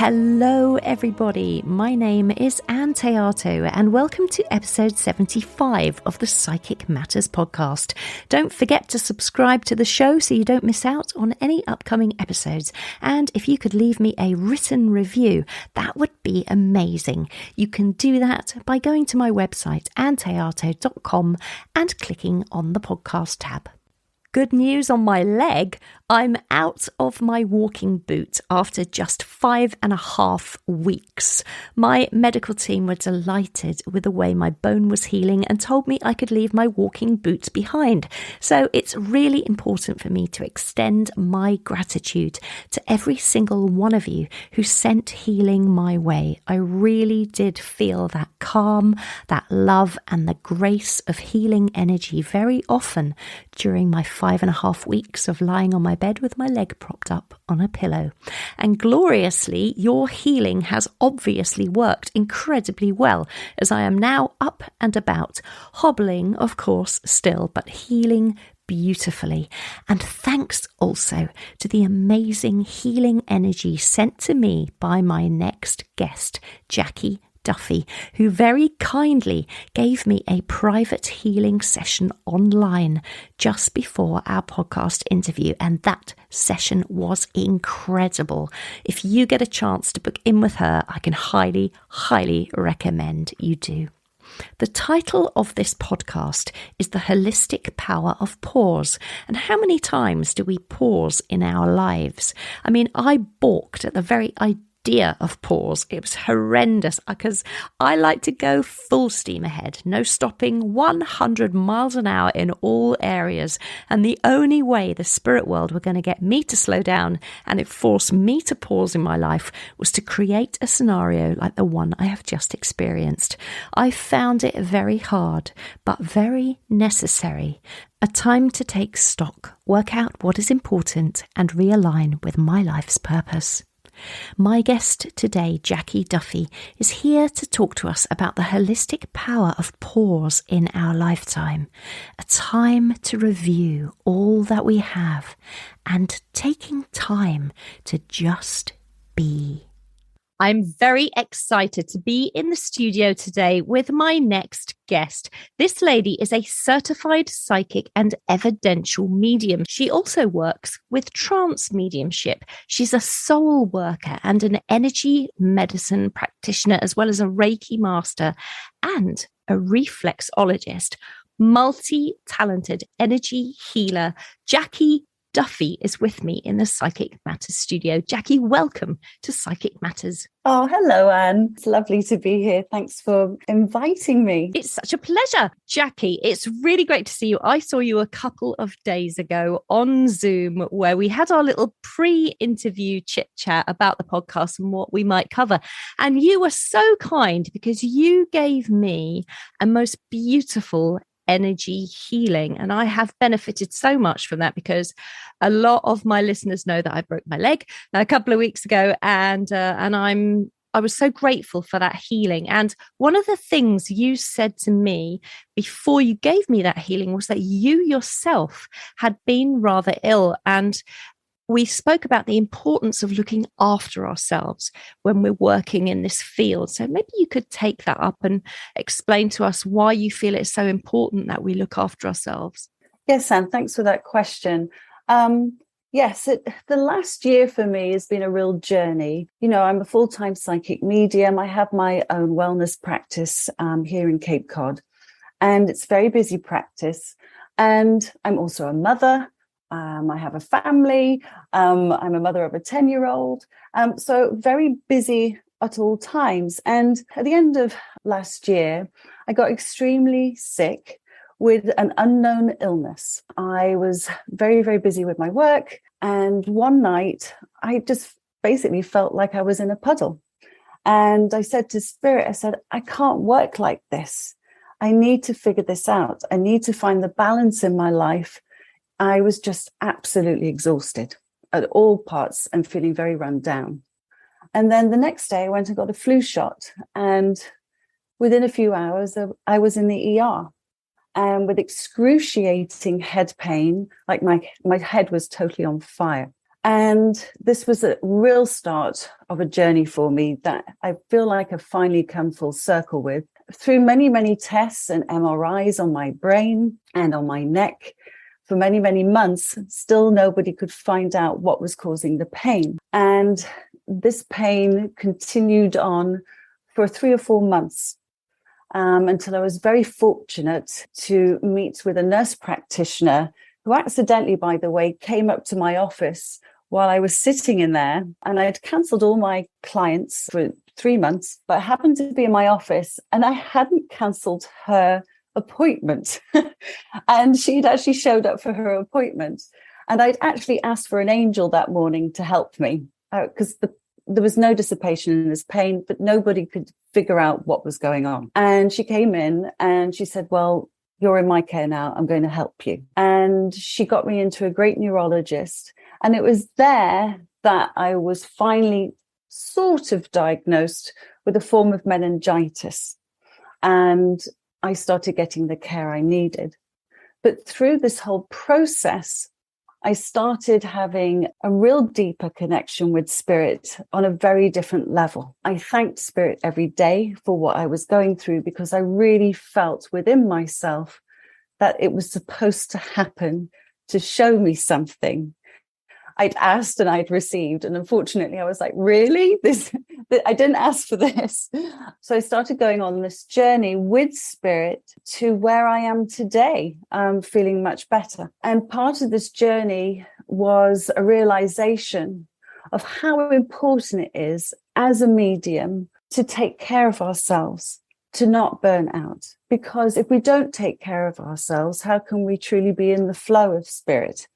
Hello everybody, my name is Ann Théato and welcome to episode 75 of the Psychic Matters podcast. Don't forget to subscribe to the show so you don't miss out on any upcoming episodes, and if you could leave me a written review, that would be amazing. You can do that by going to my website anntheato.com and clicking on the podcast tab. Good news on my leg. I'm out of my walking boot after just 5.5 weeks. My medical team were delighted with the way my bone was healing and told me I could leave my walking boots behind. So it's really important for me to extend my gratitude to every single one of you who sent healing my way. I really did feel that calm, that love and the grace of healing energy very often during my 5.5 weeks of lying on my bed with my leg propped up on a pillow. And gloriously, your healing has obviously worked incredibly well, as I am now up and about, hobbling, of course, still, but healing beautifully. And thanks also to the amazing healing energy sent to me by my next guest, Jackie Duffey, who very kindly gave me a private healing session online just before our podcast interview, and that session was incredible. If you get a chance to book in with her, I can highly, highly recommend you do. The title of this podcast is The Holistic Power of Pause. And how many times do we pause in our lives? I mean, I balked at the very idea of pause. It was horrendous because I like to go full steam ahead, no stopping, 100 miles an hour in all areas. And the only way the spirit world were going to get me to slow down and it forced me to pause in my life was to create a scenario like the one I have just experienced. I found it very hard, but very necessary. A time to take stock, work out what is important and realign with my life's purpose. My guest today, Jackie Duffey, is here to talk to us about the holistic power of pause in our lifetime, a time to review all that we have and taking time to just be. I'm very excited to be in the studio today with my next guest. This lady is a certified psychic and evidential medium. She also works with trance mediumship. She's a soul worker and an energy medicine practitioner, as well as a Reiki master and a reflexologist. Multi-talented energy healer Jackie Duffey is with me in the Psychic Matters studio. Jackie, welcome to Psychic Matters. Oh, hello, Anne. It's lovely to be here. Thanks for inviting me. It's such a pleasure. Jackie, it's really great to see you. I saw you a couple of days ago on Zoom where we had our little pre-interview chit-chat about the podcast and what we might cover. And you were so kind because you gave me a most beautiful energy healing, and I have benefited so much from that because a lot of my listeners know that I broke my leg a couple of weeks ago, and I was so grateful for that healing. And one of the things you said to me before you gave me that healing was that you yourself had been rather ill, and we spoke about the importance of looking after ourselves when we're working in this field. So maybe you could take that up and explain to us why you feel it's so important that we look after ourselves. Yes, Anne, thanks for that question. Yes, the last year for me has been a real journey. You know, I'm a full-time psychic medium. I have my own wellness practice here in Cape Cod, and it's a very busy practice. And I'm also a mother. I have a family. I'm a mother of a 10-year-old. So very busy at all times. And at the end of last year, I got extremely sick with an unknown illness. I was very, very busy with my work. And one night, I just basically felt like I was in a puddle. And I said to Spirit, I said, I can't work like this. I need to figure this out. I need to find the balance in my life. I was just absolutely exhausted at all parts and feeling very run down. And then the next day I went and got a flu shot. And within a few hours, I was in the ER. And with excruciating head pain, like my head was totally on fire. And this was a real start of a journey for me that I feel like I've finally come full circle with. Through many, many tests and MRIs on my brain and on my neck, for many, many months, still nobody could find out what was causing the pain. And this pain continued on for 3 or 4 months until I was very fortunate to meet with a nurse practitioner who accidentally, by the way, came up to my office while I was sitting in there. And I had cancelled all my clients for 3 months, but I happened to be in my office and I hadn't cancelled her appointment. And she'd actually showed up for her appointment. And I'd actually asked for an angel that morning to help me because there was no dissipation in this pain, but nobody could figure out what was going on. And she came in and she said, well, you're in my care now. I'm going to help you. And she got me into a great neurologist. And it was there that I was finally sort of diagnosed with a form of meningitis. And I started getting the care I needed. But through this whole process, I started having a real deeper connection with spirit on a very different level. I thanked spirit every day for what I was going through because I really felt within myself that it was supposed to happen to show me something. I'd asked and I'd received. And unfortunately, I was like, really? I didn't ask for this. So I started going on this journey with spirit to where I am today. I'm feeling much better. And part of this journey was a realization of how important it is as a medium to take care of ourselves, to not burn out. Because if we don't take care of ourselves, how can we truly be in the flow of spirit?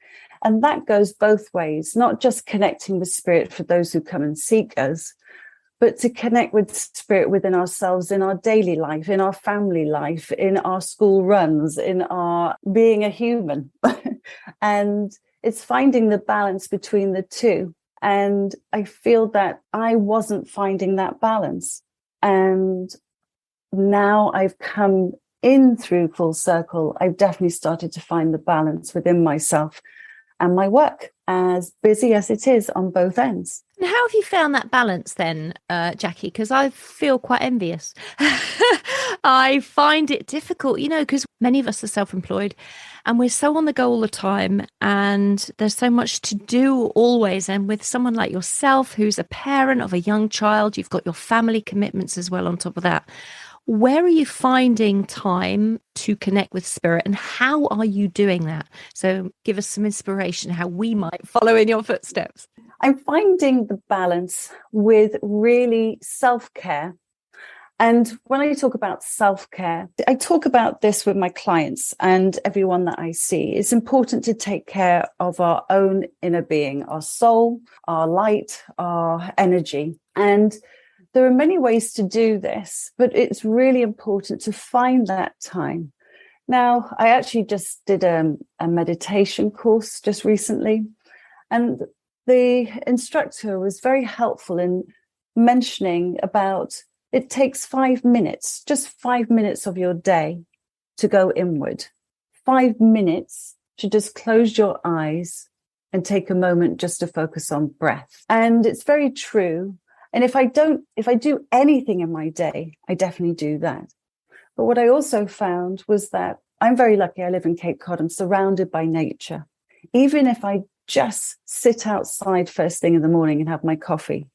And that goes both ways, not just connecting with spirit for those who come and seek us, but to connect with spirit within ourselves in our daily life, in our family life, in our school runs, in our being a human. And it's finding the balance between the two. And I feel that I wasn't finding that balance. And now I've come in through full circle. I've definitely started to find the balance within myself and my work, as busy as it is on both ends. And how have you found that balance then, Jackie? Because I feel quite envious. I find it difficult, because many of us are self-employed and we're so on the go all the time and there's so much to do always. And with someone like yourself, who's a parent of a young child, you've got your family commitments as well on top of that. Where are you finding time to connect with spirit and how are you doing that? So give us some inspiration how we might follow in your footsteps. I'm finding the balance with really self-care. And when I talk about self-care, I talk about this with my clients and everyone that I see. It's important to take care of our own inner being, our soul, our light, our energy. And there are many ways to do this, but it's really important to find that time. Now, I actually just did a meditation course just recently, and the instructor was very helpful in mentioning about it takes 5 minutes, just 5 minutes of your day to go inward. 5 minutes to just close your eyes and take a moment just to focus on breath. And it's very true. And if I do anything in my day, I definitely do that. But what I also found was that I'm very lucky. I live in Cape Cod. I'm surrounded by nature. Even if I just sit outside first thing in the morning and have my coffee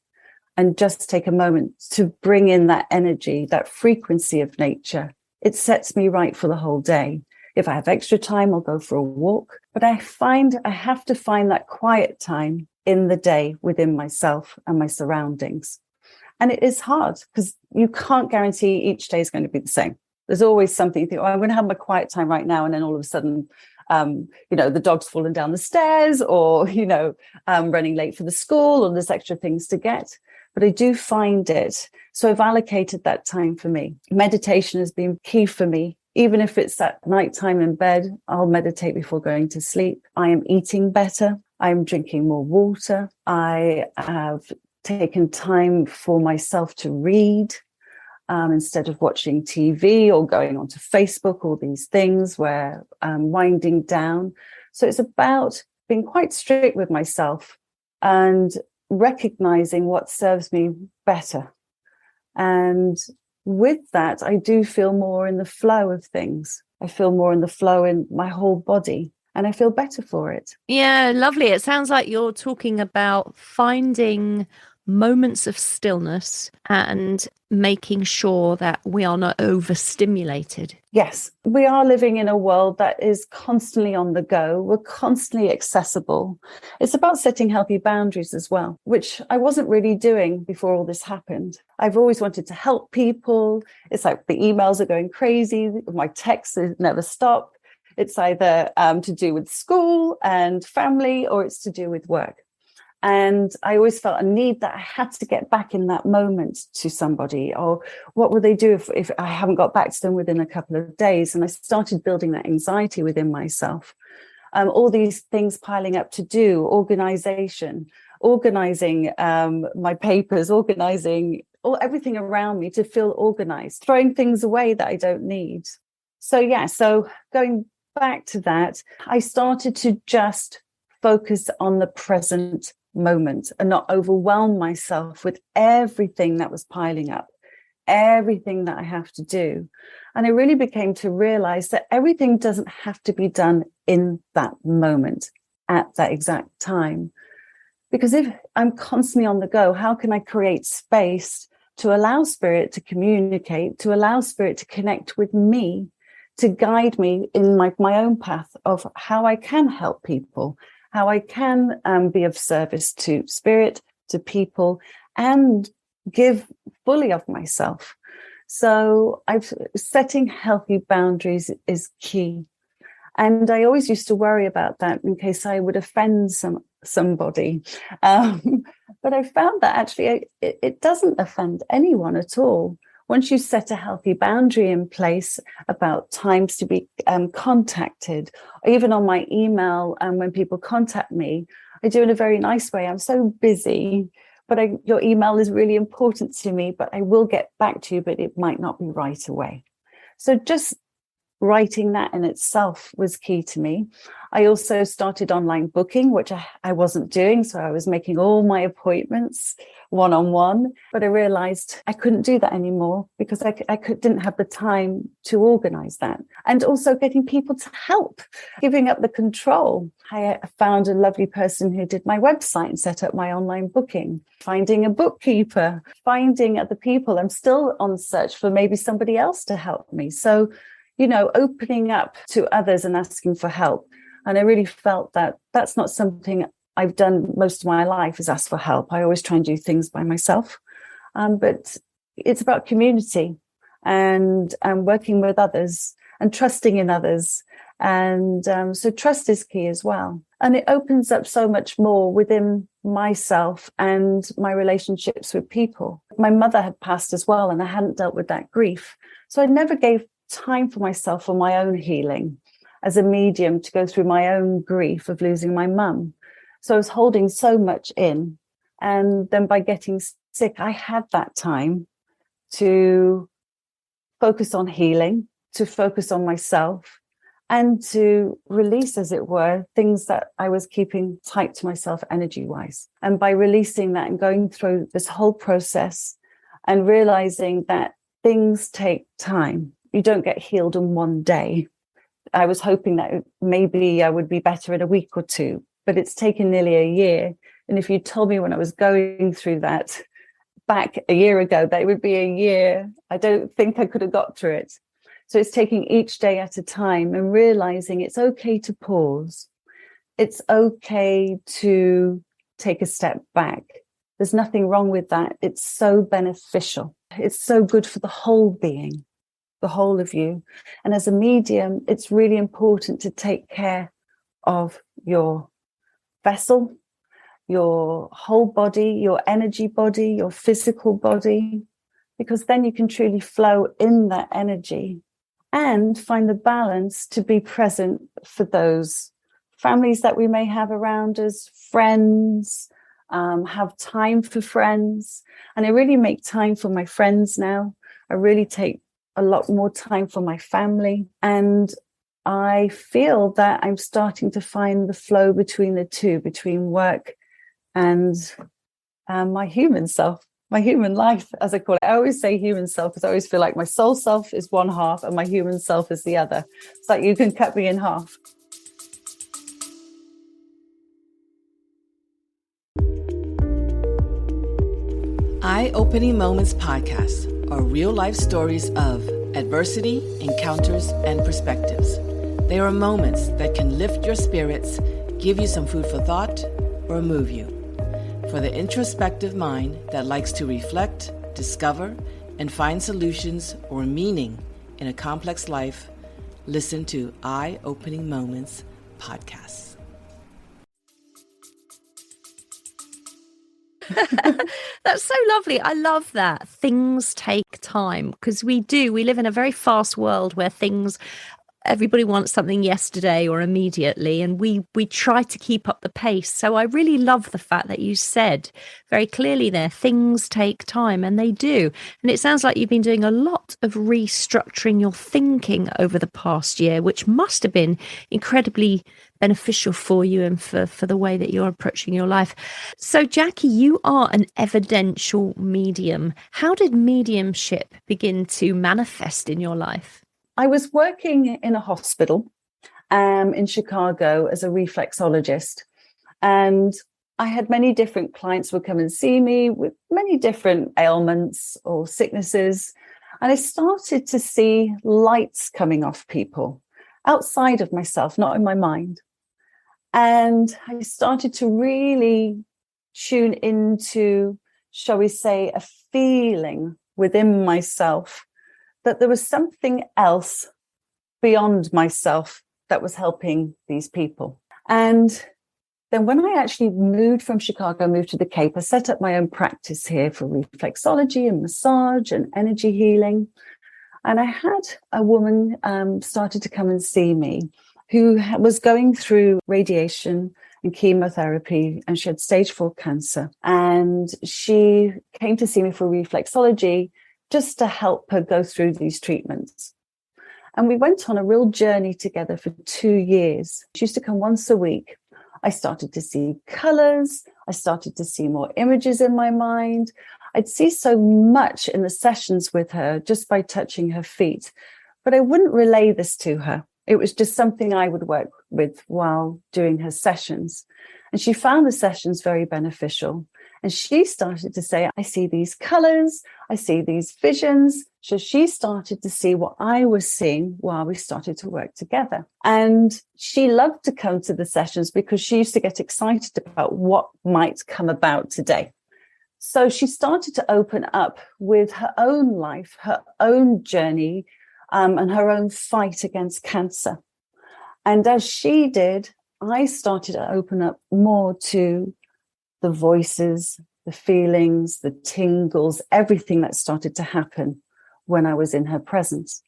and just take a moment to bring in that energy, that frequency of nature, it sets me right for the whole day. If I have extra time, I'll go for a walk. But I find I have to find that quiet time in the day within myself and my surroundings. And it is hard because you can't guarantee each day is going to be the same. There's always something you think, I'm going to have my quiet time right now. And then all of a sudden, the dog's fallen down the stairs or, running late for the school or there's extra things to get. But I do find it. So I've allocated that time for me. Meditation has been key for me. Even if it's at nighttime in bed, I'll meditate before going to sleep. I am eating better. I'm drinking more water. I have taken time for myself to read instead of watching TV or going onto Facebook, all these things where I'm winding down. So it's about being quite strict with myself and recognizing what serves me better. And with that, I do feel more in the flow of things. I feel more in the flow in my whole body, and I feel better for it. Yeah, lovely. It sounds like you're talking about finding moments of stillness and making sure that we are not overstimulated. Yes, we are living in a world that is constantly on the go. We're constantly accessible. It's about setting healthy boundaries as well, which I wasn't really doing before all this happened. I've always wanted to help people. It's like the emails are going crazy. My texts never stop. It's either to do with school and family, or it's to do with work. And I always felt a need that I had to get back in that moment to somebody, or what will they do if I haven't got back to them within a couple of days? And I started building that anxiety within myself. All these things piling up to do, organizing my papers, organizing everything around me to feel organized, throwing things away that I don't need. So going back to that, I started to just focus on the present moment and not overwhelm myself with everything that was piling up, everything that I have to do. And I really became to realize that everything doesn't have to be done in that moment at that exact time. Because if I'm constantly on the go, how can I create space to allow spirit to communicate, to allow spirit to connect with me, to guide me in my own path of how I can help people, how I can be of service to spirit, to people, and give fully of myself. So setting healthy boundaries is key. And I always used to worry about that in case I would offend somebody. But I found that actually it doesn't offend anyone at all. Once you set a healthy boundary in place about times to be contacted, or even on my email, when people contact me, I do it in a very nice way. I'm so busy, but your email is really important to me, but I will get back to you, but it might not be right away. So just writing that in itself was key to me. I also started online booking, which I wasn't doing. So I was making all my appointments one-on-one, but I realized I couldn't do that anymore because I didn't have the time to organize that. And also getting people to help, giving up the control. I found a lovely person who did my website and set up my online booking, finding a bookkeeper, finding other people. I'm still on search for maybe somebody else to help me. So opening up to others and asking for help. And I really felt that that's not something I've done most of my life, is ask for help. I always try and do things by myself. But it's about community and working with others and trusting in others. And so trust is key as well. And it opens up so much more within myself and my relationships with people. My mother had passed as well, and I hadn't dealt with that grief. So I never gave time for myself for my own healing as a medium to go through my own grief of losing my mum. So I was holding so much in. And then by getting sick, I had that time to focus on healing, to focus on myself, and to release, as it were, things that I was keeping tight to myself energy-wise. And by releasing that and going through this whole process and realizing that things take time. You don't get healed in one day. I was hoping that maybe I would be better in a week or two, but it's taken nearly a year. And if you told me when I was going through that back a year ago, that it would be a year, I don't think I could have got through it. So it's taking each day at a time and realizing it's okay to pause. It's okay to take a step back. There's nothing wrong with that. It's so beneficial. It's so good for the whole being, the whole of you. And as a medium, it's really important to take care of your vessel, your whole body, your energy body, your physical body, because then you can truly flow in that energy and find the balance to be present for those families that we may have around us, friends, have time for friends. And I really make time for my friends now. I really take a lot more time for my family. And I feel that I'm starting to find the flow between the two, between work and my human self, my human life, as I call it. I always say human self because I always feel like my soul self is one half and my human self is the other. It's like you can cut me in half. Eye-Opening Moments podcasts are real-life stories of adversity, encounters, and perspectives. They are moments that can lift your spirits, give you some food for thought, or move you. For the introspective mind that likes to reflect, discover, and find solutions or meaning in a complex life, listen to Eye-Opening Moments podcasts. That's so lovely. I love that. Things take time because we live in a very fast world where everybody wants something yesterday or immediately, and we try to keep up the pace. So I really love the fact that you said very clearly there, things take time, and they do. And it sounds like you've been doing a lot of restructuring your thinking over the past year, which must have been incredibly beneficial for you and for the way that you're approaching your life. So Jackie, you are an evidential medium. How did mediumship begin to manifest in your life? I was working in a hospital in Chicago as a reflexologist, and I had many different clients would come and see me with many different ailments or sicknesses, and I started to see lights coming off people outside of myself, not in my mind. And I started to really tune into, shall we say, a feeling within myself that there was something else beyond myself that was helping these people. And then when I actually moved from Chicago, moved to the Cape, I set up my own practice here for reflexology and massage and energy healing. And I had a woman started to come and see me who was going through radiation and chemotherapy, and she had stage 4 cancer. And she came to see me for reflexology just to help her go through these treatments. And we went on a real journey together for 2 years. She used to come once a week. I started to see colors. I started to see more images in my mind. I'd see so much in the sessions with her just by touching her feet, but I wouldn't relay this to her. It was just something I would work with while doing her sessions. And she found the sessions very beneficial. And she started to say, I see these colors, I see these visions. So she started to see what I was seeing while we started to work together. And she loved to come to the sessions because she used to get excited about what might come about today. So she started to open up with her own life, her own journey, and her own fight against cancer. And as she did, I started to open up more to the voices, the feelings, the tingles, everything that started to happen when I was in her presence.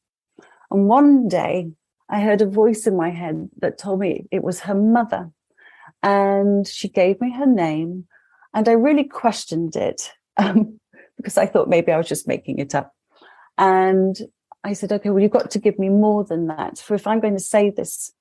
And one day I heard a voice in my head that told me it was her mother. And she gave me her name. And I really questioned it because I thought maybe I was just making it up. And I said, okay, well, you've got to give me more than that. For if I'm going to say this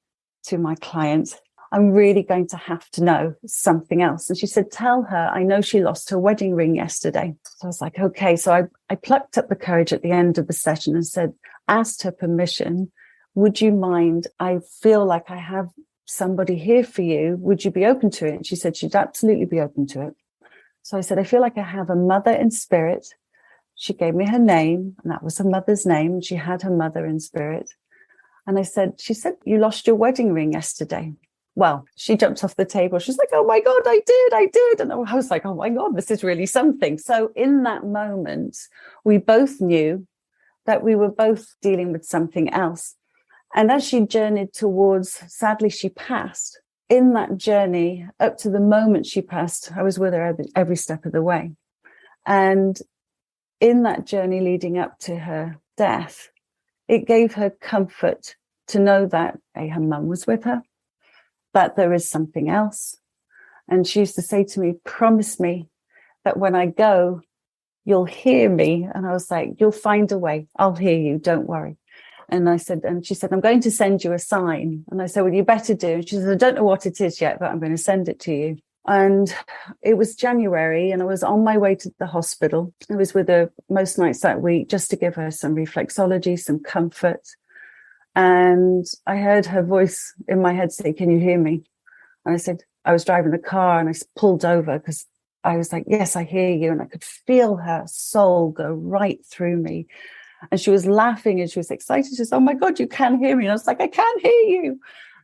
to my client, I'm really going to have to know something else. And she said, tell her, I know she lost her wedding ring yesterday. So I was like, okay. So I plucked up the courage at the end of the session and said, asked her permission, would you mind? I feel like I have somebody here for you. Would you be open to it? And she said she'd absolutely be open to it. So I said, I feel like I have a mother in spirit. She gave me her name, and that was her mother's name. She had her mother in spirit. And she said, you lost your wedding ring yesterday. Well, she jumped off the table. She's like, oh my God, I did. And I was like, oh my God, this is really something. So in that moment, we both knew that we were both dealing with something else. And as she journeyed towards, sadly, she passed. In that journey, up to the moment she passed, I was with her every step of the way. And in that journey leading up to her death, it gave her comfort to know that her mum was with her, that there is something else. And she used to say to me, promise me that when I go, you'll hear me. And I was like, you'll find a way. I'll hear you. Don't worry. And she said, I'm going to send you a sign. And I said, well, you better do. And she said, I don't know what it is yet, but I'm going to send it to you. And it was January and I was on my way to the hospital. I was with her most nights that week just to give her some reflexology, some comfort. And I heard her voice in my head say, "Can you hear me?" And I said, I was driving the car and I pulled over because I was like, "Yes, I hear you." And I could feel her soul go right through me. And she was laughing and she was excited. She said, "Oh my God, you can hear me." And I was like, "I can hear you."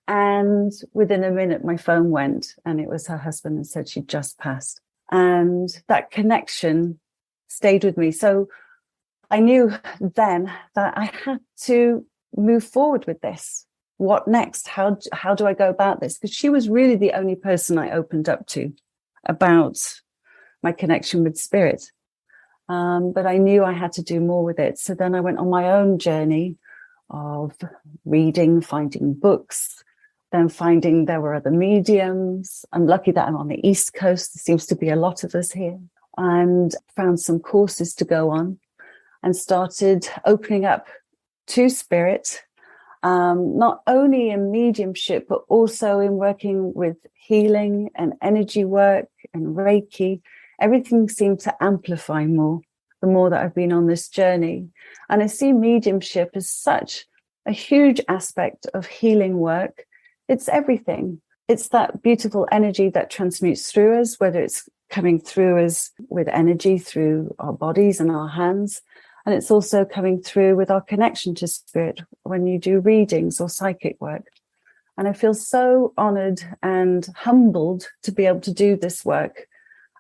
And within a minute, my phone went and it was her husband and said she'd just passed. And that connection stayed with me. So I knew then that I had to move forward with this. What next? How do I go about this? Because she was really the only person I opened up to about my connection with spirit. But I knew I had to do more with it. So then I went on my own journey of reading, finding books, then finding there were other mediums. I'm lucky that I'm on the East Coast. There seems to be a lot of us here. And found some courses to go on and started opening up to spirit, not only in mediumship, but also in working with healing and energy work and Reiki. Everything seemed to amplify more the more that I've been on this journey. And I see mediumship as such a huge aspect of healing work. It's everything. It's that beautiful energy that transmutes through us, whether it's coming through us with energy through our bodies and our hands. And it's also coming through with our connection to spirit when you do readings or psychic work. And I feel so honored and humbled to be able to do this work.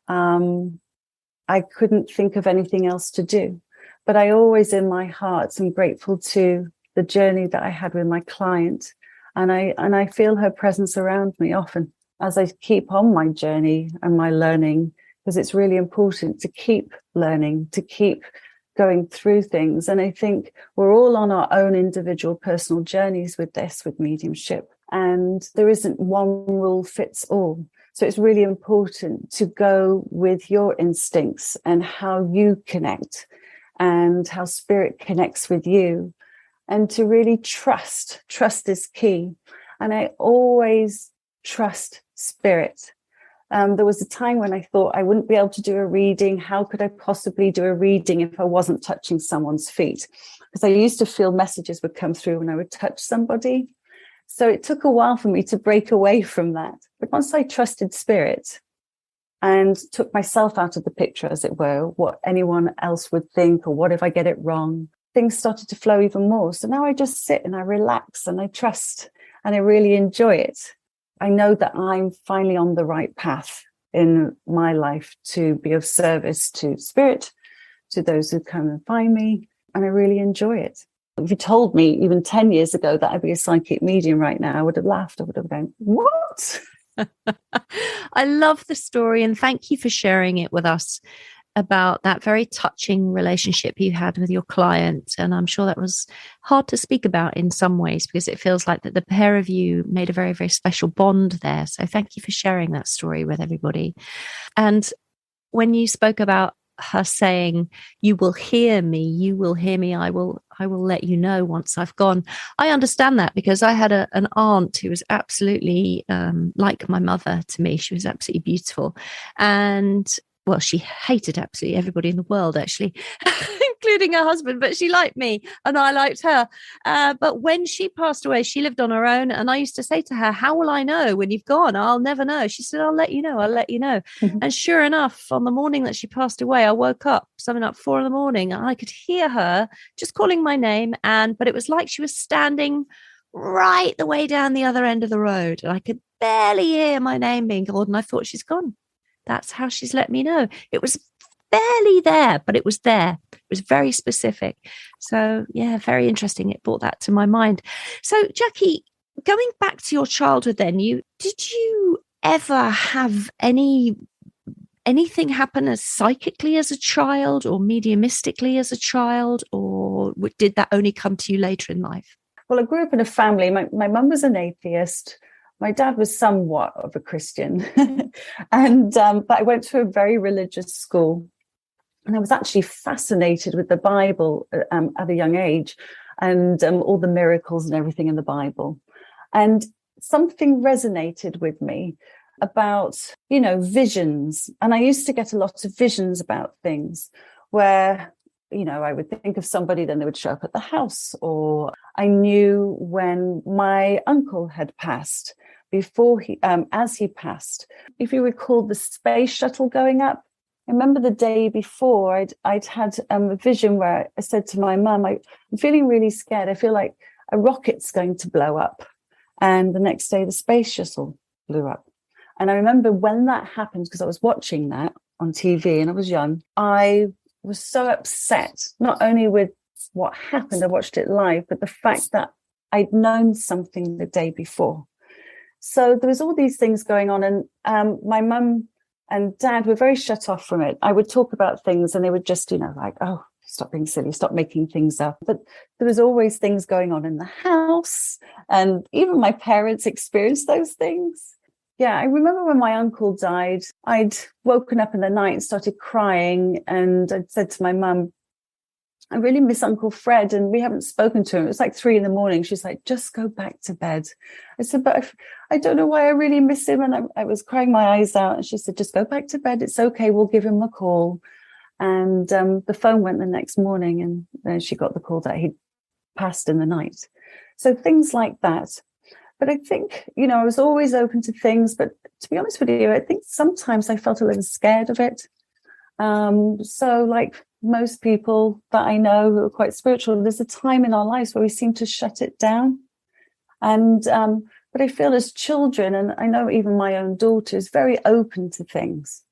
I couldn't think of anything else to do, but I always in my heart am grateful to the journey that I had with my client. And I feel her presence around me often as I keep on my journey and my learning, because it's really important to keep learning, to keep going through things. And I think we're all on our own individual personal journeys with this, with mediumship. And there isn't one rule fits all. So it's really important to go with your instincts and how you connect and how spirit connects with you, and to really trust. Trust is key. And I always trust spirit. There was a time when I thought I wouldn't be able to do a reading. How could I possibly do a reading if I wasn't touching someone's feet? Because I used to feel messages would come through when I would touch somebody. So it took a while for me to break away from that. But once I trusted spirit and took myself out of the picture, as it were, what anyone else would think, or what if I get it wrong, things started to flow even more. So now I just sit and I relax and I trust and I really enjoy it. I know that I'm finally on the right path in my life to be of service to spirit, to those who come and find me, and I really enjoy it. If you told me even 10 years ago that I'd be a psychic medium right now, I would have laughed. I would have gone, what? I love the story, and thank you for sharing it with us about that very touching relationship you had with your client. And I'm sure that was hard to speak about in some ways, because it feels like that the pair of you made a very, very special bond there. So thank you for sharing that story with everybody. And when you spoke about her saying, "You will hear me, you will hear me, I will let you know once I've gone." I understand that, because I had an aunt who was absolutely like my mother to me. She was absolutely beautiful. And well, she hated absolutely everybody in the world, actually, including her husband, but she liked me and I liked her. But when she passed away, she lived on her own. And I used to say to her, "How will I know when you've gone?" "I'll never know." She said, "I'll let you know. I'll let you know." Mm-hmm. And sure enough, on the morning that she passed away, I woke up something like 4 a.m. and I could hear her just calling my name. But it was like she was standing right the way down the other end of the road. And I could barely hear my name being called. And I thought, she's gone. That's how she's let me know. It was barely there, but it was there. It was very specific. So yeah, very interesting. It brought that to my mind. So Jackie, going back to your childhood then, did you ever have anything happen as psychically as a child or mediumistically as a child, or did that only come to you later in life? Well, I grew up in a family. My mum was an atheist. My dad was somewhat of a Christian, but I went to a very religious school, and I was actually fascinated with the Bible at a young age, and all the miracles and everything in the Bible. And something resonated with me. about, visions. And I used to get a lot of visions about things where, I would think of somebody, then they would show up at the house. Or I knew when my uncle had passed, as he passed. If you recall the space shuttle going up, I remember the day before I'd had a vision where I said to my mum, I'm feeling really scared. I feel like a rocket's going to blow up. And the next day the space shuttle blew up. And I remember when that happened, because I was watching that on TV and I was young, I was so upset, not only with what happened, I watched it live, but the fact that I'd known something the day before. So there was all these things going on, and my mum and dad were very shut off from it. I would talk about things and they would just, like, oh, stop being silly, stop making things up. But there was always things going on in the house, and even my parents experienced those things. Yeah, I remember when my uncle died, I'd woken up in the night and started crying, and I'd said to my mum, I really miss Uncle Fred, and we haven't spoken to him. It was like 3 a.m. She's like, just go back to bed. I said, but I don't know why I really miss him. And I was crying my eyes out. And she said, just go back to bed. It's okay. We'll give him a call. And the phone went the next morning, and then she got the call that he'd passed in the night. So things like that. But I think, I was always open to things. But to be honest with you, I think sometimes I felt a little scared of it. So like most people that I know who are quite spiritual, there's a time in our lives where we seem to shut it down. And but I feel as children, and I know even my own daughter is very open to things.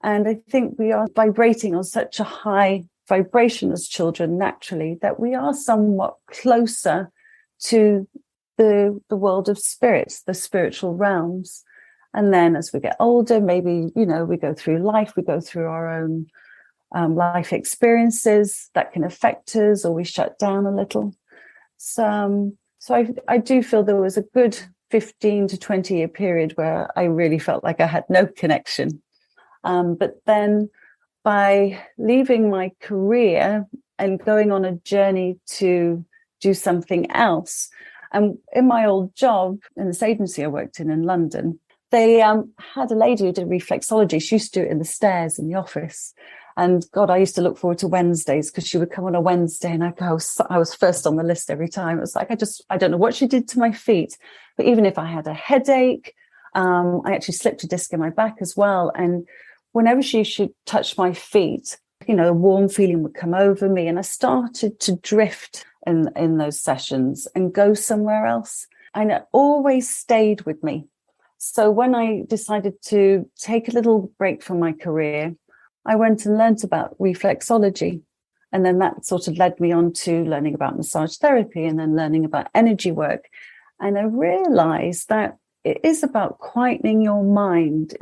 And I think we are vibrating on such a high vibration as children naturally that we are somewhat closer to the world of spirits, the spiritual realms. And then as we get older, maybe, we go through life, we go through our own life experiences that can affect us, or we shut down a little. So I do feel there was a good 15 to 20 year period where I really felt like I had no connection. But then by leaving my career and going on a journey to do something else, and in my old job in this agency I worked in London, they had a lady who did reflexology. She used to do it in the stairs in the office. And God, I used to look forward to Wednesdays because she would come on a Wednesday and I was first on the list every time. It was like, I don't know what she did to my feet, but even if I had a headache, I actually slipped a disc in my back as well. And whenever she should touch my feet, a warm feeling would come over me. And I started to drift in those sessions and go somewhere else. And it always stayed with me. So when I decided to take a little break from my career, I went and learned about reflexology. And then that sort of led me on to learning about massage therapy and then learning about energy work. And I realized that it is about quietening your mind.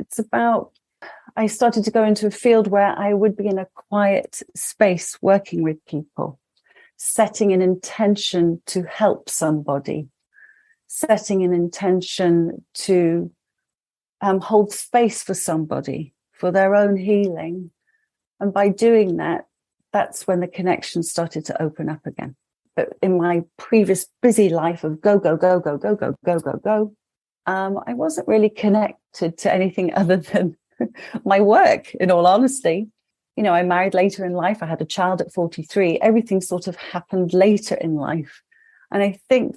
I started to go into a field where I would be in a quiet space working with people, setting an intention to help somebody, setting an intention to hold space for somebody, for their own healing. And by doing that, that's when the connection started to open up again. But in my previous busy life of go, go, go, go, go, go, go, go, go, I wasn't really connected to anything other than my work, in all honesty. I married later in life. I had a child at 43. Everything sort of happened later in life. And I think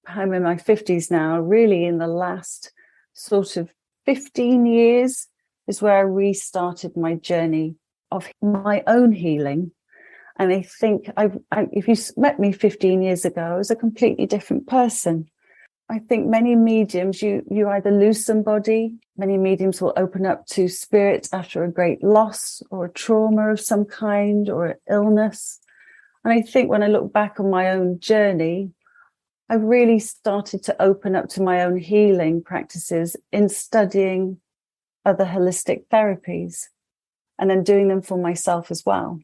I'm in my 50s now, really in the last sort of 15 years is where I restarted my journey of my own healing. And I think if you met me 15 years ago, I was a completely different person. I think many mediums, you either lose somebody, many mediums will open up to spirit after a great loss or a trauma of some kind or an illness. And I think when I look back on my own journey, I really started to open up to my own healing practices in studying other holistic therapies and then doing them for myself as well.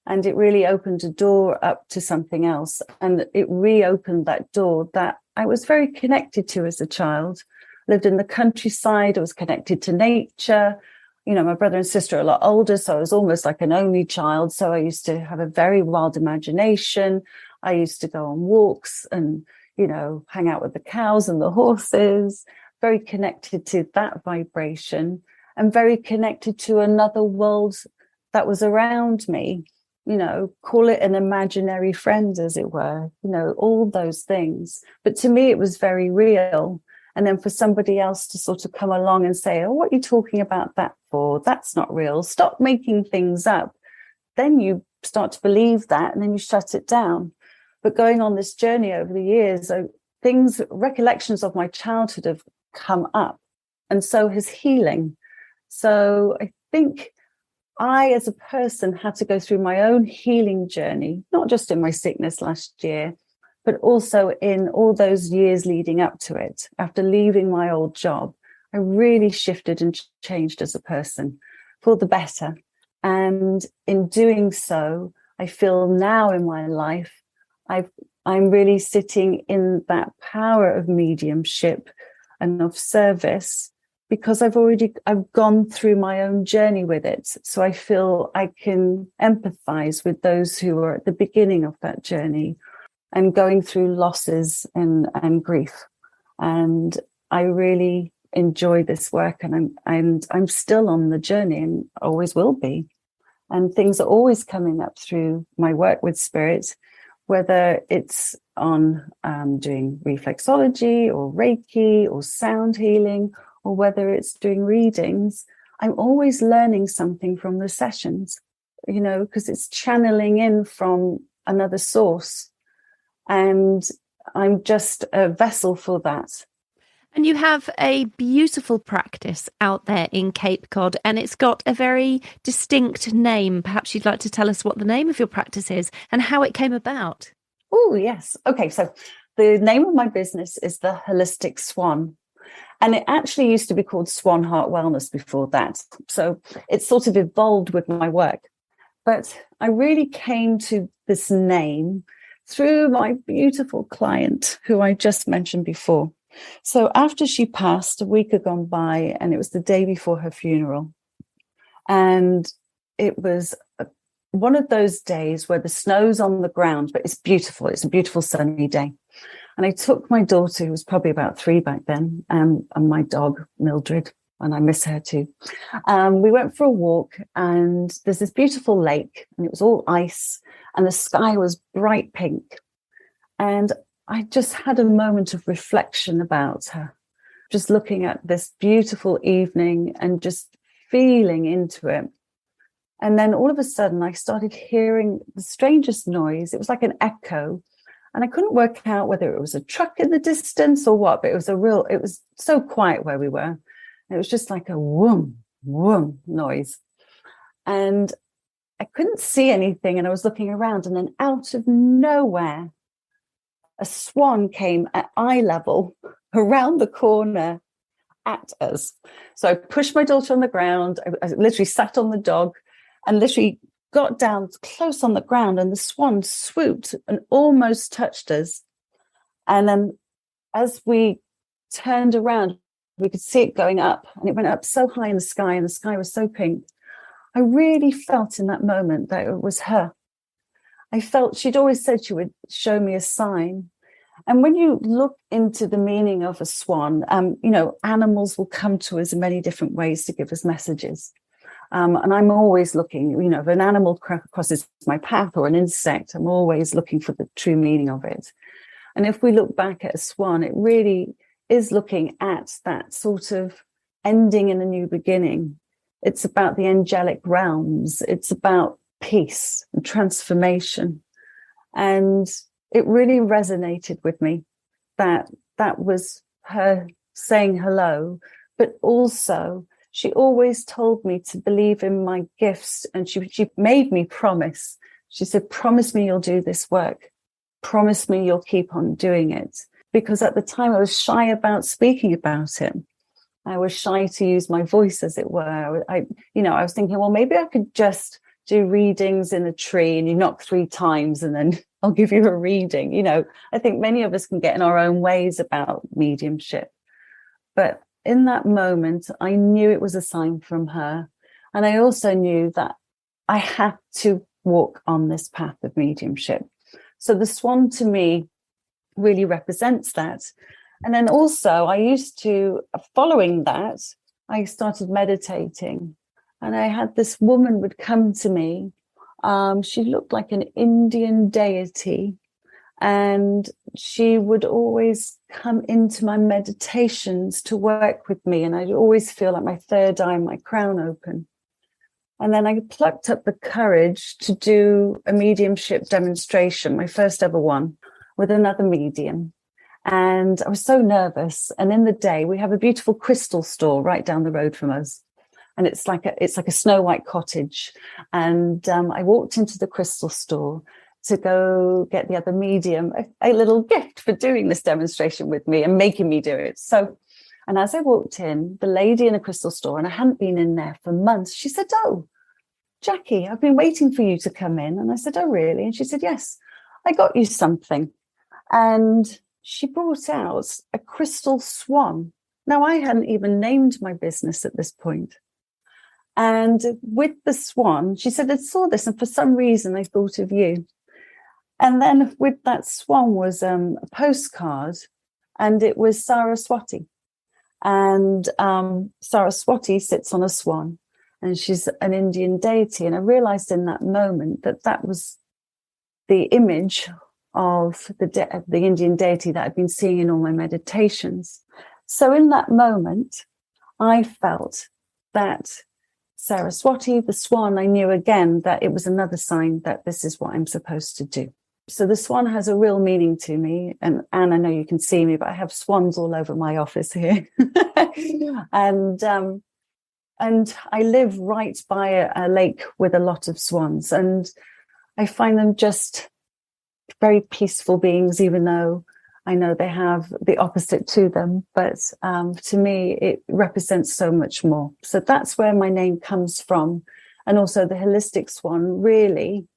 And it really opened a door up to something else. And it reopened that door that I was very connected to as a child. Lived in the countryside. I was connected to nature. My brother and sister are a lot older, so I was almost like an only child. So I used to have a very wild imagination. I used to go on walks and, hang out with the cows and the horses. very connected to that vibration and very connected to another world that was around me, call it an imaginary friend, as it were, all those things. But to me, it was very real. And then for somebody else to sort of come along and say, oh, what are you talking about that for? That's not real. Stop making things up. Then you start to believe that, and then you shut it down. But going on this journey over the years, recollections of my childhood have come up, and so has healing. So I think I, as a person, had to go through my own healing journey, not just in my sickness last year, but also in all those years leading up to it. After leaving my old job, I really shifted and changed as a person for the better. And in doing so, I feel now in my life, I'm really sitting in that power of mediumship and of service, because I've gone through my own journey with it. So I feel I can empathize with those who are at the beginning of that journey and going through losses and grief. And I really enjoy this work, and I'm still on the journey and always will be. And things are always coming up through my work with spirit, whether it's on doing reflexology or Reiki or sound healing, or whether it's doing readings. I'm always learning something from the sessions, because it's channeling in from another source. And I'm just a vessel for that. And you have a beautiful practice out there in Cape Cod, and it's got a very distinct name. Perhaps you'd like to tell us what the name of your practice is and how it came about. Oh, yes. Okay, so the name of my business is the Holistic Swan. And it actually used to be called Swan Heart Wellness before that. So it sort of evolved with my work. But I really came to this name through my beautiful client, who I just mentioned before. So after she passed, a week had gone by, and it was the day before her funeral. And it was one of those days where the snow's on the ground, but it's beautiful. It's a beautiful sunny day. And I took my daughter, who was probably about 3 back then, and my dog, Mildred, and I miss her too. We went for a walk, and there's this beautiful lake, and it was all ice, and the sky was bright pink. And I just had a moment of reflection about her, just looking at this beautiful evening and just feeling into it. And then all of a sudden, I started hearing the strangest noise. It was like an echo. And I couldn't work out whether it was a truck in the distance or what, but it was so quiet where we were. And it was just like a whoom, whoom noise. And I couldn't see anything. And I was looking around, and then out of nowhere, a swan came at eye level around the corner at us. So I pushed my daughter on the ground. I literally sat on the dog and literally got down close on the ground, and the swan swooped and almost touched us. And then as we turned around, we could see it going up, and it went up so high in the sky, and the sky was so pink. I really felt in that moment that it was her. I felt she'd always said she would show me a sign. And when you look into the meaning of a swan, animals will come to us in many different ways to give us messages. And I'm always looking, if an animal crosses my path or an insect, I'm always looking for the true meaning of it. And if we look back at a swan, it really is looking at that sort of ending in a new beginning. It's about the angelic realms. It's about peace and transformation. And it really resonated with me that was her saying hello, but also she always told me to believe in my gifts, and she made me promise. She said, promise me you'll do this work. Promise me you'll keep on doing it. Because at the time I was shy about speaking about it. I was shy to use my voice, as it were. I was thinking, well, maybe I could just do readings in a tree and you knock 3 times and then I'll give you a reading. I think many of us can get in our own ways about mediumship. But in that moment, I knew it was a sign from her. And I also knew that I had to walk on this path of mediumship. So the swan to me really represents that. And then also I used to, following that, I started meditating. And I had this woman would come to me. She looked like an Indian deity. And she would always come into my meditations to work with me. And I'd always feel like my third eye, my crown open. And then I plucked up the courage to do a mediumship demonstration, my first ever one, with another medium. And I was so nervous. And in the day, we have a beautiful crystal store right down the road from us. And it's like a Snow White cottage. And I walked into the crystal store to go get the other medium a little gift for doing this demonstration with me and making me do it. So, and as I walked in, the lady in the crystal store, and I hadn't been in there for months, she said, "Oh, Jackie, I've been waiting for you to come in." And I said, "Oh, really?" And she said, "Yes, I got you something." And she brought out a crystal swan. Now, I hadn't even named my business at this point. And with the swan, she said, "I saw this, and for some reason, I thought of you." And then with that swan was a postcard, and it was Saraswati. And Saraswati sits on a swan, and she's an Indian deity. And I realized in that moment that that was the image of the Indian deity that I've been seeing in all my meditations. So in that moment, I felt that Saraswati, the swan, I knew again that it was another sign that this is what I'm supposed to do. So the swan has a real meaning to me. And Anne, I know you can see me, but I have swans all over my office here. and I live right by a lake with a lot of swans. And I find them just very peaceful beings, even though I know they have the opposite to them. But to me, it represents so much more. So that's where my name comes from. And also the holistic swan, really.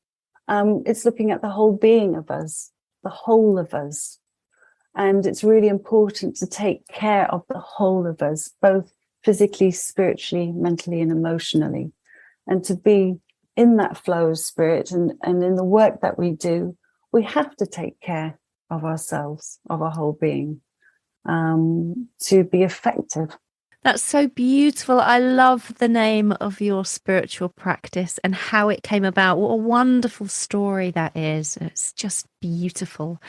It's looking at the whole being of us, the whole of us. And it's really important to take care of the whole of us, both physically, spiritually, mentally, and emotionally. And to be in that flow of spirit and in the work that we do, we have to take care of ourselves, of our whole being, to be effective. That's so beautiful. I love the name of your spiritual practice and how it came about. What a wonderful story that is. It's just beautiful.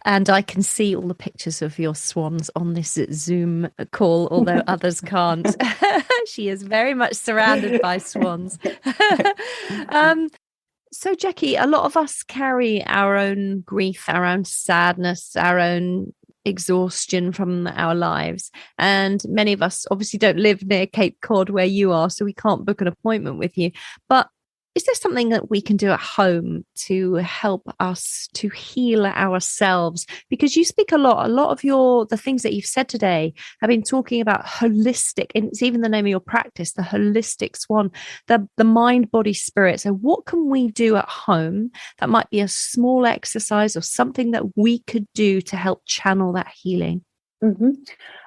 And I can see all the pictures of your swans on this Zoom call, although others can't. She is very much surrounded by swans. So, Jackie, a lot of us carry our own grief, our own sadness, our own exhaustion from our lives. And many of us obviously don't live near Cape Cod where you are, so we can't book an appointment with you. But is there something that we can do at home to help us to heal ourselves? Because you speak a lot of the things that you've said today have been talking about holistic, and it's even the name of your practice, the holistic swan, the mind, body, spirit. So what can we do at home that might be a small exercise or something that we could do to help channel that healing? Mm-hmm.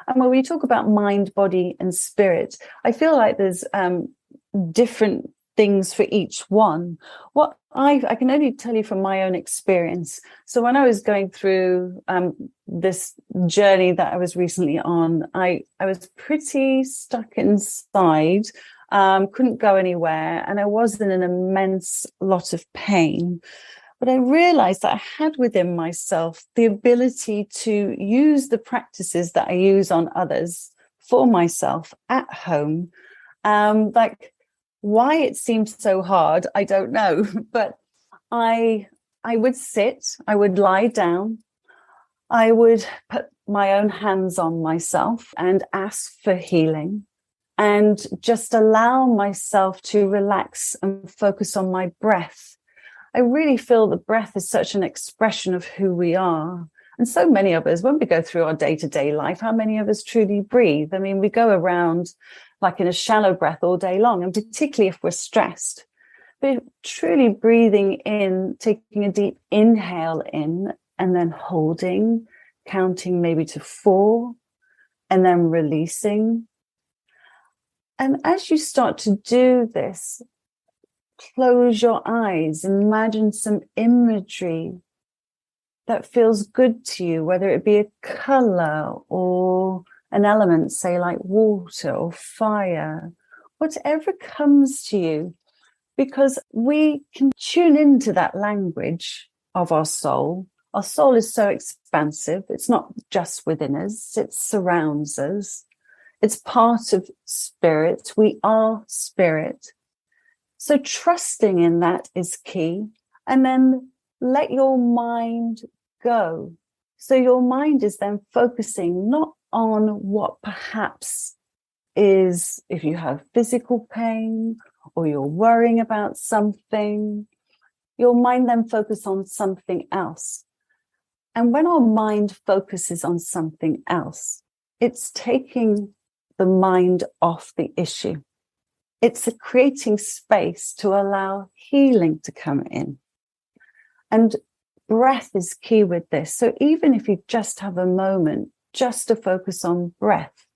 And when we talk about mind, body, and spirit, I feel like there's different things for each one. What I can only tell you from my own experience. So when I was going through this journey that I was recently on, I was pretty stuck inside, couldn't go anywhere, and I was in an immense lot of pain. But I realized that I had within myself the ability to use the practices that I use on others for myself at home. Why it seemed so hard, I don't know. But I would sit, I would lie down, I would put my own hands on myself and ask for healing, and just allow myself to relax and focus on my breath. I really feel the breath is such an expression of who we are. And so many of us, when we go through our day-to-day life, how many of us truly breathe? I mean, we go around like in a shallow breath all day long, and particularly if we're stressed. But truly breathing in, taking a deep inhale in, and then holding, counting maybe to 4, and then releasing. And as you start to do this, close your eyes, imagine some imagery that feels good to you, whether it be a color or an element, say like water or fire, whatever comes to you, because we can tune into that language of our soul. Our soul is so expansive. It's not just within us, it surrounds us. It's part of spirit. We are spirit. So trusting in that is key. And then let your mind go. So your mind is then focusing not on what perhaps is, if you have physical pain or you're worrying about something, your mind then focuses on something else. And when our mind focuses on something else, it's taking the mind off the issue. It's creating space to allow healing to come in. And breath is key with this. So even if you just have a moment just to focus on breath,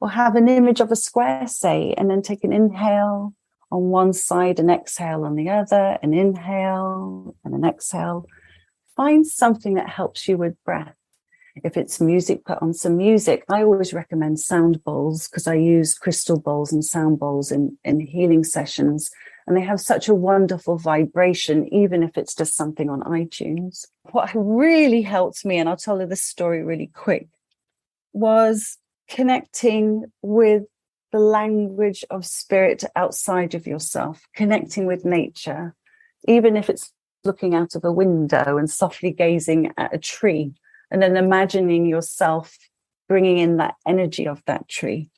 or have an image of a square, say, and then take an inhale on one side, an exhale on the other, an inhale and an exhale. Find something that helps you with breath. If it's music, put on some music. I always recommend sound bowls because I use crystal bowls and sound bowls in healing sessions. And they have such a wonderful vibration, even if it's just something on iTunes. What really helped me, and I'll tell you this story really quick, was connecting with the language of spirit outside of yourself, connecting with nature, even if it's looking out of a window and softly gazing at a tree, and then imagining yourself bringing in that energy of that tree.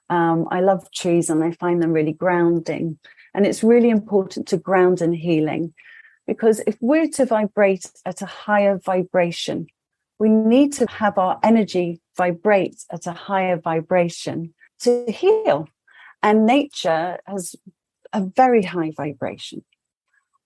I love trees and I find them really grounding. And it's really important to ground in healing, because if we're to vibrate at a higher vibration, we need to have our energy vibrate at a higher vibration to heal. And nature has a very high vibration.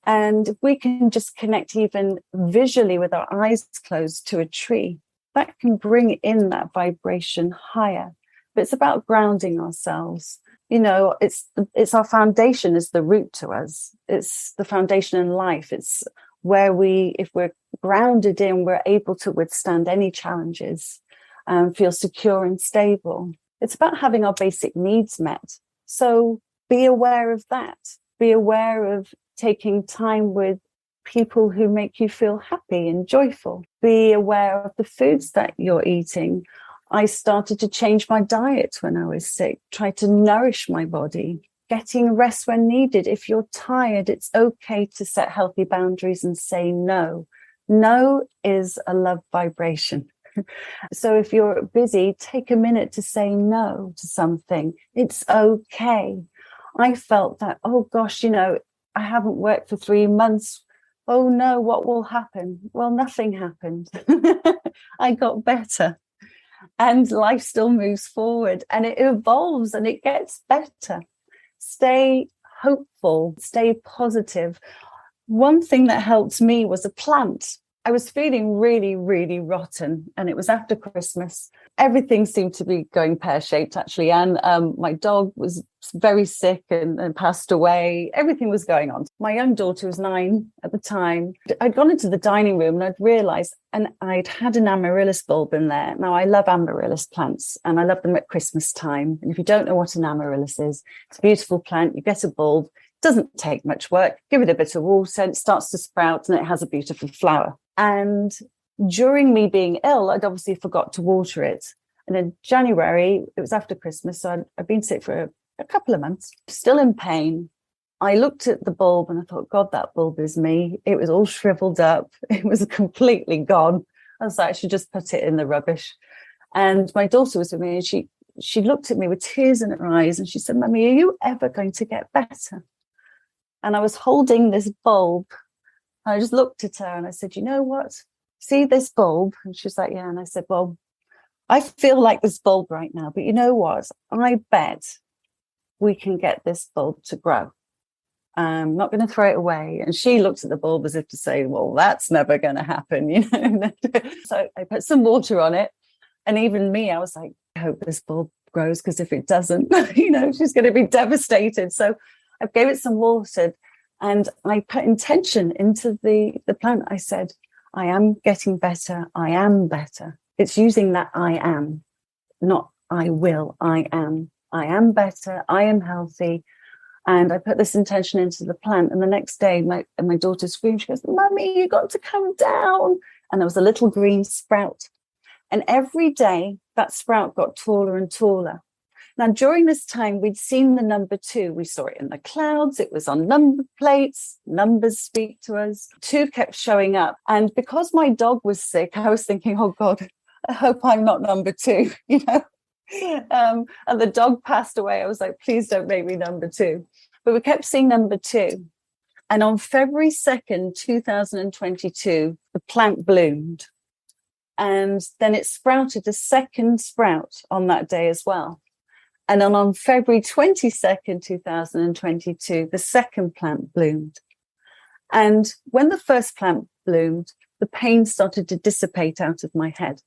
And if we can just connect even visually with our eyes closed to a tree, that can bring in that vibration higher. But it's about grounding ourselves. You know, it's our foundation is the root to us. It's the foundation in life. It's where if we're grounded in, we're able to withstand any challenges and feel secure and stable. It's about having our basic needs met. So be aware of that. Be aware of taking time with people who make you feel happy and joyful. Be aware of the foods that you're eating. I started to change my diet when I was sick, try to nourish my body, getting rest when needed. If you're tired, it's okay to set healthy boundaries and say no. No is a love vibration. So if you're busy, take a minute to say no to something. It's okay. I felt that, oh gosh, I haven't worked for 3 months. Oh no, what will happen? Well, nothing happened. I got better. And life still moves forward and it evolves and it gets better. Stay hopeful, stay positive. One thing that helped me was a plant. I was feeling really, really rotten, and it was after Christmas. Everything seemed to be going pear-shaped, actually. And my dog was very sick and passed away. Everything was going on. My young daughter was 9 at the time. I'd gone into the dining room and I'd realised, and I'd had an amaryllis bulb in there. Now, I love amaryllis plants, and I love them at Christmas time. And if you don't know what an amaryllis is, it's a beautiful plant. You get a bulb. It doesn't take much work. Give it a bit of water. It starts to sprout, and it has a beautiful flower. And during me being ill, I'd obviously forgot to water it. And in January, it was after Christmas, so I'd been sick for a couple of months, still in pain. I looked at the bulb and I thought, God, that bulb is me. It was all shriveled up. It was completely gone. I was like, I should just put it in the rubbish. And my daughter was with me, and she looked at me with tears in her eyes and she said, Mummy, are you ever going to get better? And I was holding this bulb. I just looked at her and I said, you know what? See this bulb? And she was like, yeah. And I said, well, I feel like this bulb right now, but you know what? I bet we can get this bulb to grow. I'm not going to throw it away. And she looked at the bulb as if to say, well, that's never going to happen. So I put some water on it. And even me, I was like, I hope this bulb grows, because if it doesn't, she's going to be devastated. So I gave it some water. And I put intention into the plant. I said, I am getting better. I am better. It's using that I am, not I will. I am. I am better. I am healthy. And I put this intention into the plant. And the next day, my daughter screamed. She goes, Mummy, you got to come down. And there was a little green sprout. And every day, that sprout got taller and taller. Now, during this time, we'd seen the number 2. We saw it in the clouds. It was on number plates. Numbers speak to us. 2 kept showing up. And because my dog was sick, I was thinking, oh, God, I hope I'm not number 2, and the dog passed away. I was like, please don't make me number 2. But we kept seeing number 2. And on February 2nd, 2022, the plant bloomed. And then it sprouted a second sprout on that day as well. And then on February 22nd, 2022, the second plant bloomed. And when the first plant bloomed, the pain started to dissipate out of my head.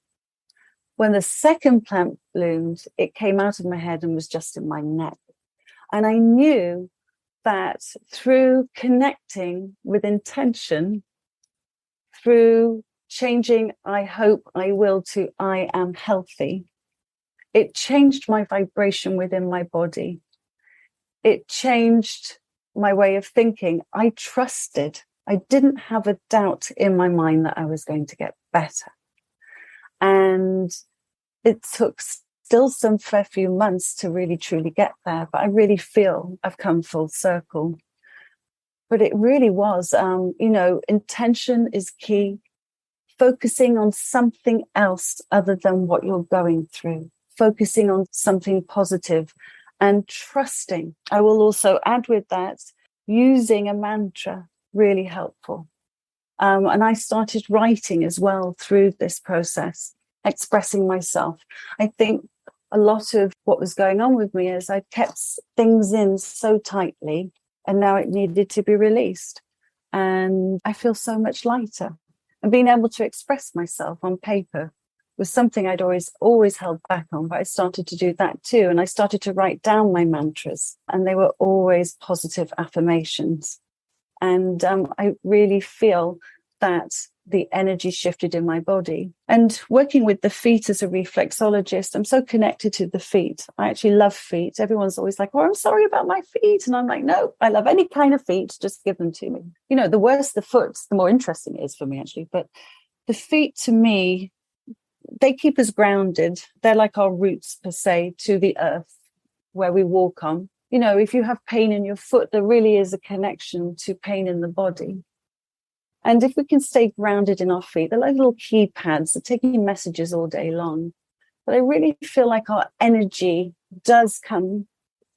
When the second plant bloomed, it came out of my head and was just in my neck. And I knew that through connecting with intention, through changing I hope, I will to I am healthy, it changed my vibration within my body. It changed my way of thinking. I trusted. I didn't have a doubt in my mind that I was going to get better. And it took still some fair few months to really truly get there, but I really feel I've come full circle. But it really was, intention is key. Focusing on something else other than what you're going through. Focusing on something positive and trusting. I will also add with that, using a mantra, really helpful. And I started writing as well through this process, expressing myself. I think a lot of what was going on with me is I kept things in so tightly, and now it needed to be released. And I feel so much lighter. And being able to express myself on paper was something I'd always held back on, but I started to do that too. And I started to write down my mantras, and they were always positive affirmations. And I really feel that the energy shifted in my body. And working with the feet as a reflexologist, I'm so connected to the feet. I actually love feet. Everyone's always like, oh, I'm sorry about my feet. And I'm like, no, I love any kind of feet. Just give them to me. The worse the foot, the more interesting it is for me, actually. But the feet, to me, they keep us grounded. They're like our roots, per se, to the earth where we walk on. If you have pain in your foot, there really is a connection to pain in the body. And if we can stay grounded in our feet, they're like little keypads. They're taking messages all day long. But I really feel like our energy does come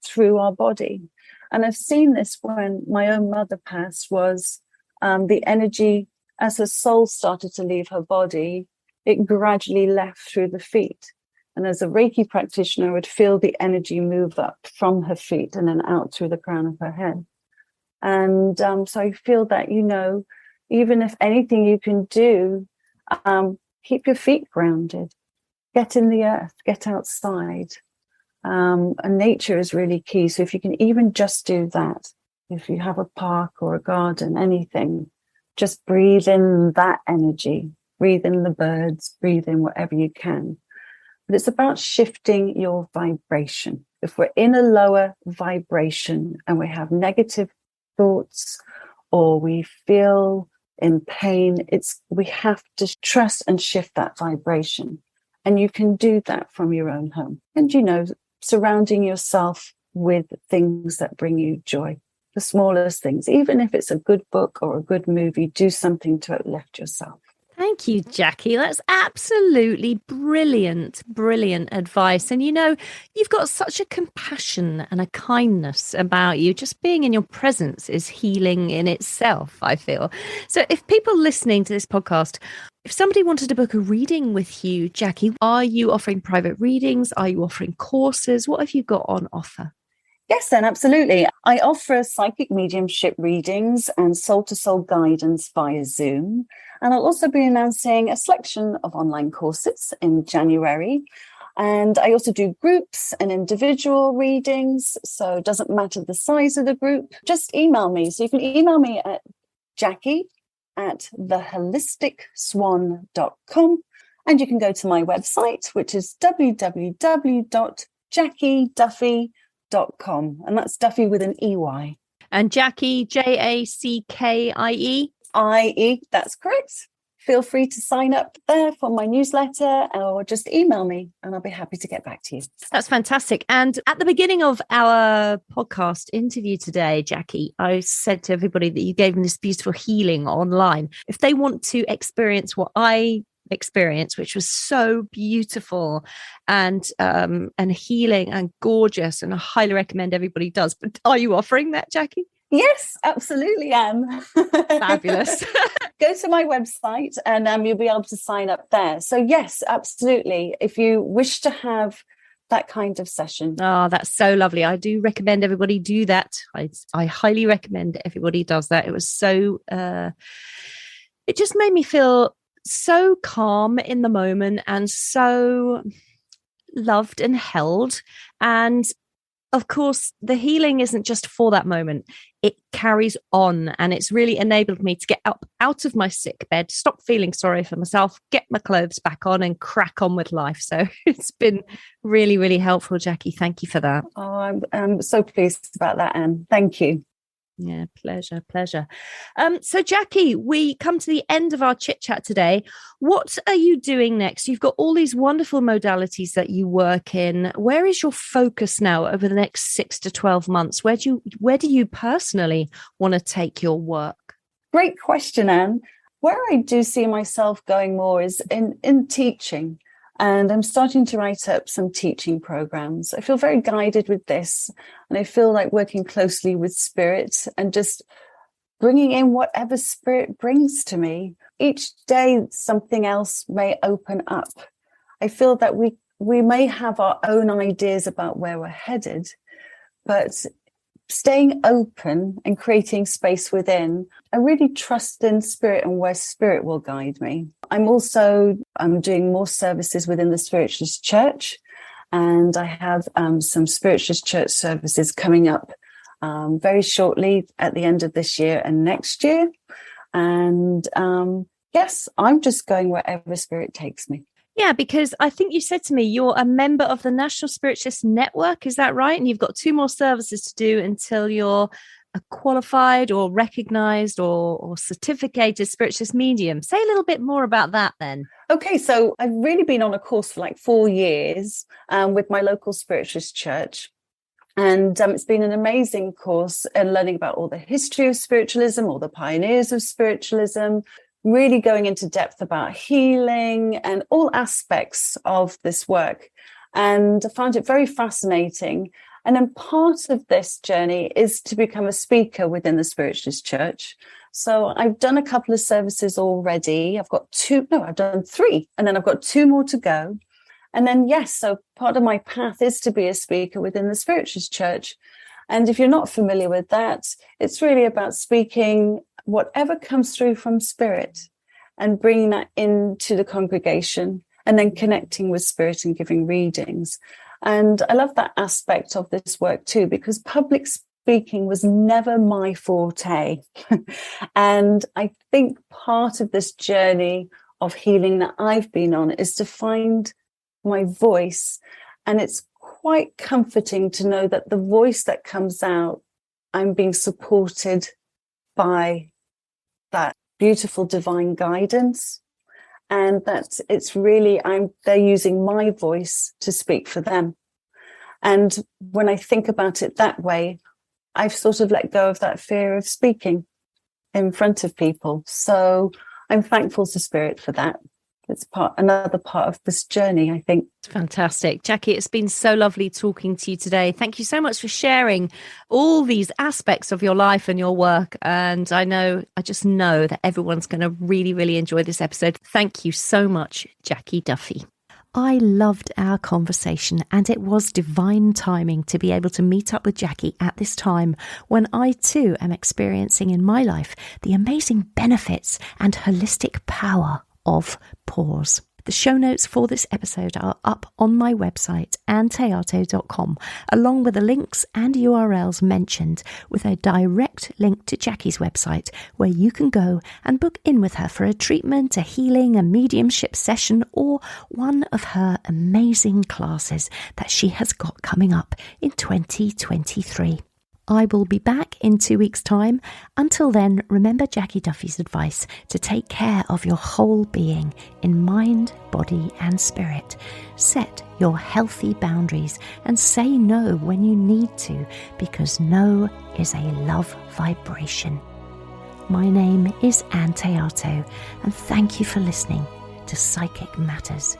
through our body. And I've seen this when my own mother passed, was the energy, as her soul started to leave her body, it gradually left through the feet. And as a Reiki practitioner, I would feel the energy move up from her feet and then out through the crown of her head. And so I feel that, even if anything you can do, keep your feet grounded, get in the earth, get outside. And nature is really key. So if you can even just do that, if you have a park or a garden, anything, just breathe in that energy, breathe in the birds, breathe in whatever you can. But it's about shifting your vibration. If we're in a lower vibration and we have negative thoughts, or we feel in pain, we have to trust and shift that vibration. And you can do that from your own home. And, surrounding yourself with things that bring you joy, the smallest things, even if it's a good book or a good movie, do something to uplift yourself. Thank you, Jackie. That's absolutely brilliant, brilliant advice. And you've got such a compassion and a kindness about you. Just being in your presence is healing in itself, I feel. So if people listening to this podcast, if somebody wanted to book a reading with you, Jackie, are you offering private readings? Are you offering courses? What have you got on offer? Yes, then, absolutely. I offer psychic mediumship readings and soul-to-soul guidance via Zoom. And I'll also be announcing a selection of online courses in January. And I also do groups and individual readings. So it doesn't matter the size of the group. Just email me. So you can email me at Jackie at theholisticswan.com. And you can go to my website, which is www.jackieduffey.com. And that's Duffey with an EY. And Jackie, Jackie? IE, that's correct. Feel free to sign up there for my newsletter or just email me and I'll be happy to get back to you. That's fantastic. And at the beginning of our podcast interview today, Jackie, I said to everybody that you gave them this beautiful healing online. If they want to experience what I experienced, which was so beautiful and healing and gorgeous, and I highly recommend everybody does. But are you offering that, Jackie? Yes, absolutely, Anne. Fabulous. Go to my website and you'll be able to sign up there. So yes, absolutely. If you wish to have that kind of session. Oh, that's so lovely. I do recommend everybody do that. I highly recommend everybody does that. It was so, it just made me feel so calm in the moment and so loved and held. And of course, the healing isn't just for that moment. It carries on, and it's really enabled me to get up out of my sick bed, stop feeling sorry for myself, get my clothes back on and crack on with life. So it's been really, really helpful, Jackie. Thank you for that. Oh, I'm so pleased about that, Anne. Thank you. Yeah, pleasure. So Jackie, we come to the end of our chit chat today. What are you doing next? You've got all these wonderful modalities that you work in. Where is your focus now over the next 6 to 12 months? Where do you personally want to take your work? Great question, Anne. Where I do see myself going more is in teaching. And I'm starting to write up some teaching programs. I feel very guided with this. And I feel like working closely with spirit and just bringing in whatever spirit brings to me. Each day, something else may open up. I feel that we may have our own ideas about where we're headed, but staying open and creating space within, I really trust in spirit and where spirit will guide me. I'm doing more services within the Spiritualist Church, and I have some Spiritualist Church services coming up very shortly at the end of this year and next year. And yes, I'm just going wherever spirit takes me. Yeah, because I think you said to me you're a member of the National Spiritualist Network. Is that right? And you've got 2 more services to do until you're a qualified or recognized or certificated spiritualist medium. Say a little bit more about that then. Okay, so I've really been on a course for like 4 years with my local spiritualist church. And it's been an amazing course and learning about all the history of spiritualism, all the pioneers of spiritualism, really going into depth about healing and all aspects of this work. And I found it very fascinating. And then part of this journey is to become a speaker within the Spiritualist Church. So I've done a couple of services already. I've done 3, and then I've got 2 more to go. And then, yes, so part of my path is to be a speaker within the Spiritualist Church. And if you're not familiar with that, it's really about speaking whatever comes through from spirit and bringing that into the congregation and then connecting with spirit and giving readings. And I love that aspect of this work too, because public speaking was never my forte. And I think part of this journey of healing that I've been on is to find my voice. And it's quite comforting to know that the voice that comes out, I'm being supported by that beautiful divine guidance. And that it's really, they're using my voice to speak for them. And when I think about it that way, I've sort of let go of that fear of speaking in front of people. So I'm thankful to Spirit for that. It's another part of this journey, I think. Fantastic. Jackie, it's been so lovely talking to you today. Thank you so much for sharing all these aspects of your life and your work. And I just know that everyone's going to really, really enjoy this episode. Thank you so much, Jackie Duffey. I loved our conversation, and it was divine timing to be able to meet up with Jackie at this time when I too am experiencing in my life the amazing benefits and holistic power of pause. The show notes for this episode are up on my website, anntheato.com, along with the links and URLs mentioned, with a direct link to Jackie's website where you can go and book in with her for a treatment, a healing, a mediumship session, or one of her amazing classes that she has got coming up in 2023. I will be back in 2 weeks' time. Until then, remember Jackie Duffey's advice to take care of your whole being in mind, body and spirit. Set your healthy boundaries and say no when you need to, because no is a love vibration. My name is Ann Théato, and thank you for listening to Psychic Matters.